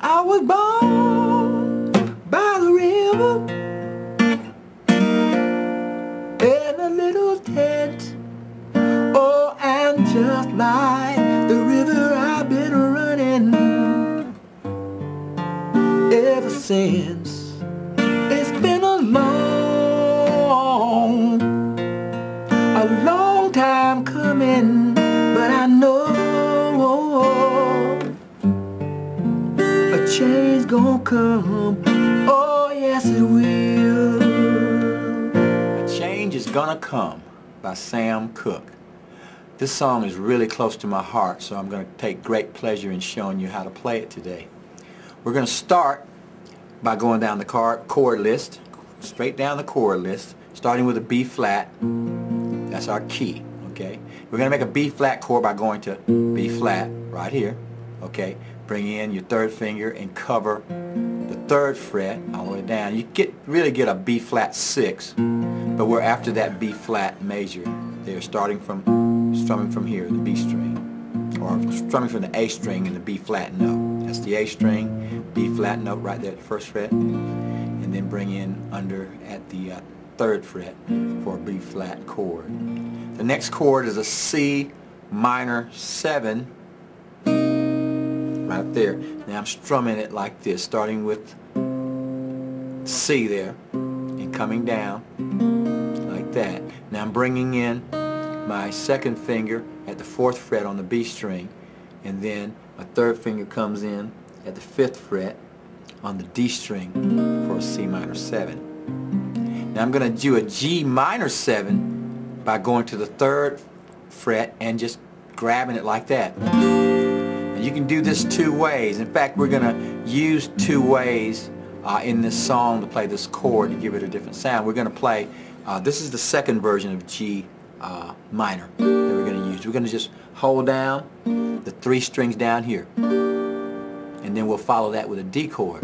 I was born by the river in a little tent. Oh, and just like the river I've been running ever since. It's been a long time coming, but I know a change gonna come. Oh yes it will. A Change Is Gonna Come by Sam Cooke. This song is really close to my heart, so I'm going to take great pleasure in showing you how to play it today. We're going to start by going down the chord list, straight down the chord list, starting with a B flat. That's our key, okay? We're going to make a B flat chord by going to B flat right here, okay? Bring in your third finger and cover the third fret all the way down. You really get a B flat 6, but we're after that B flat major. They're strumming from here, the B string, or strumming from the A string and the B flat note. That's the A string, B flat note right there at the first fret, and then bring in under at the third fret for a B flat chord. The next chord is a C minor 7 right there. Now I'm strumming it like this, starting with C there and coming down like that. Now I'm bringing in my second finger at the 4th fret on the B string, and then my third finger comes in at the 5th fret on the D string for a C minor 7. Now I'm going to do a G minor 7 by going to the 3rd fret and just grabbing it like that. Now you can do this two ways. In fact, we're going to use two ways in this song to play this chord to give it a different sound. We're going to play, this is the second version of G minor that we're going to use. We're going to just hold down the 3 strings down here, and then we'll follow that with a D chord.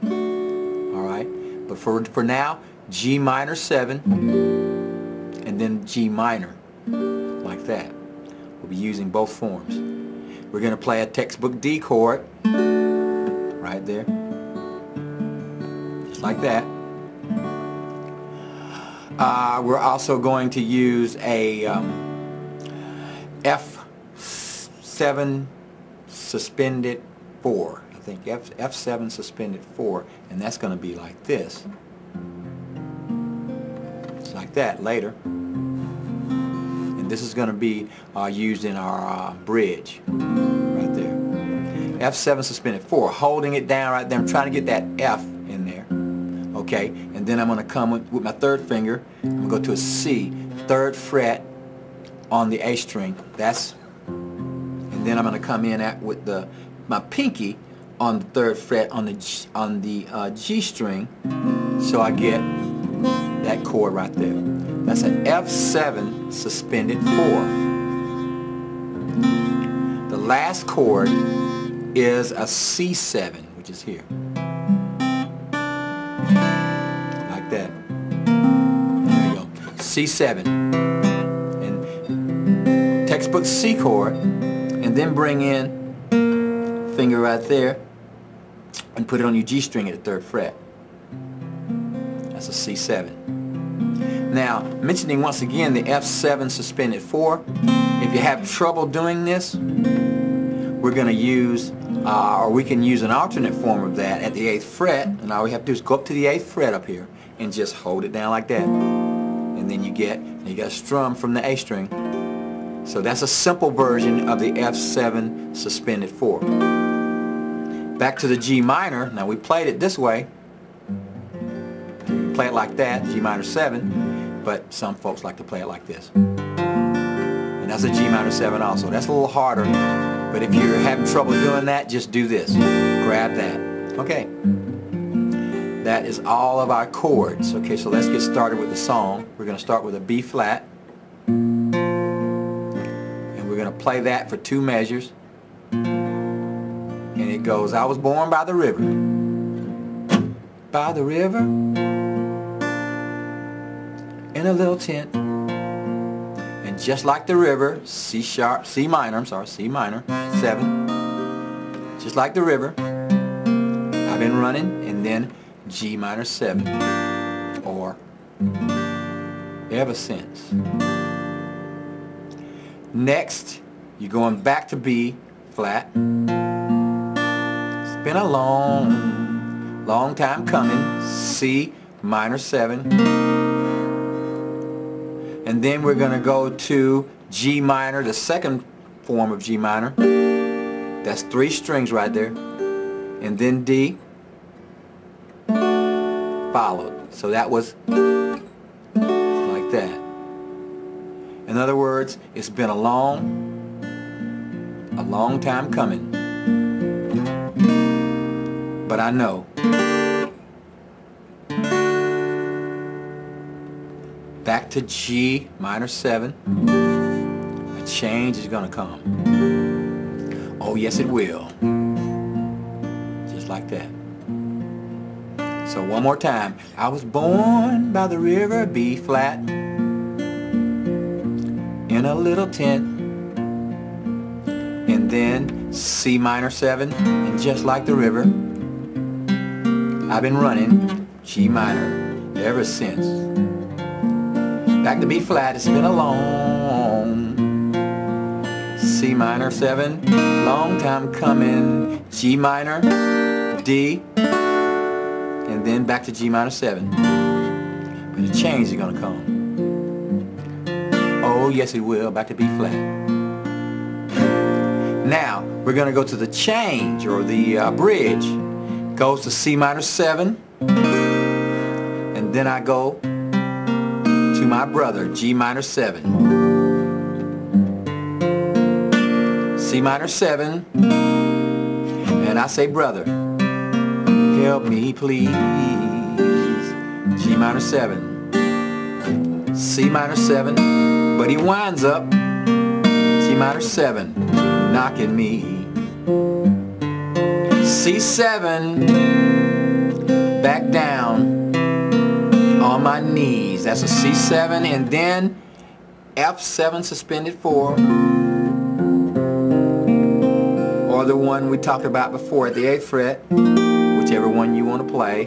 Alright, but for now, G minor 7 and then G minor, like that. We'll be using both forms. We're going to play a textbook D chord right there, just like that. We're also going to use a F7 suspended 4. I think F7 suspended 4, and that's going to be like this. It's like that later. And this is going to be used in our bridge right there. F7 suspended 4, holding it down right there. I'm trying to get that F in there. Okay, and then I'm going to come with my third finger. I'm going to go to a C, 3rd fret on the A string. And then I'm going to come in with my pinky on the 3rd fret on the G string, so I get that chord right there. That's an F7 suspended 4. The last chord is a C7, which is here. Like that. There you go. C7. And textbook C chord, and then bring in finger right there and put it on your G string at the 3rd fret. That's a C7. Now, mentioning once again the F7 suspended 4, if you have trouble doing this, we're going to use, or we can use an alternate form of that at the 8th fret, and all we have to do is go up to the 8th fret up here and just hold it down like that. And then you got a strum from the A string. So that's a simple version of the F7 suspended 4. Back to the G minor. Now we played it this way. You play it like that, G minor 7, but some folks like to play it like this. And that's a G minor 7 also. That's a little harder, but if you're having trouble doing that, just do this. Grab that. Okay. That is all of our chords. Okay, so let's get started with the song. We're going to start with a B flat. And we're going to play that for 2 measures. And it goes, I was born by the river. By the river. In a little tent. And just like the river, C minor 7. Just like the river. I've been running, and then G minor 7, or ever since. Next, you're going back to B flat. It's been a long time coming. C minor 7. And then we're going to go to G minor, the second form of G minor. That's 3 strings right there. And then D followed. So that was like that. In other words, it's been a long time coming. But I know back to G minor 7, a change is going to come. Oh yes, it will. Just like that. So one more time. I was born by the river, B flat, in a little tent, and then C minor 7, and just like the river, I've been running G minor ever since. Back to B flat, it's been a long C minor 7, long time coming, G minor, D, and then back to G minor 7. But a change is going to come. Oh yes it will, back to B flat. Now we're going to go to the change, or the bridge. Goes to C minor 7, and then I go to my brother, G minor 7. C minor 7, and I say, brother, help me please. G minor 7, C minor 7, but he winds up G minor 7, knocking me. C7, back down on my knees. That's a C7, and then F7 suspended 4, or the one we talked about before at the 8th fret, whichever one you want to play.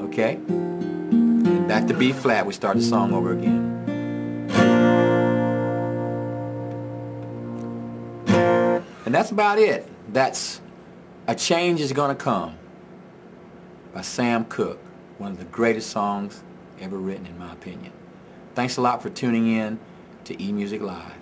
Okay? And back to B flat, we start the song over again. And that's about it. That's A Change Is Gonna Come by Sam Cooke, one of the greatest songs ever written in my opinion. Thanks a lot for tuning in to EMusicLIVE.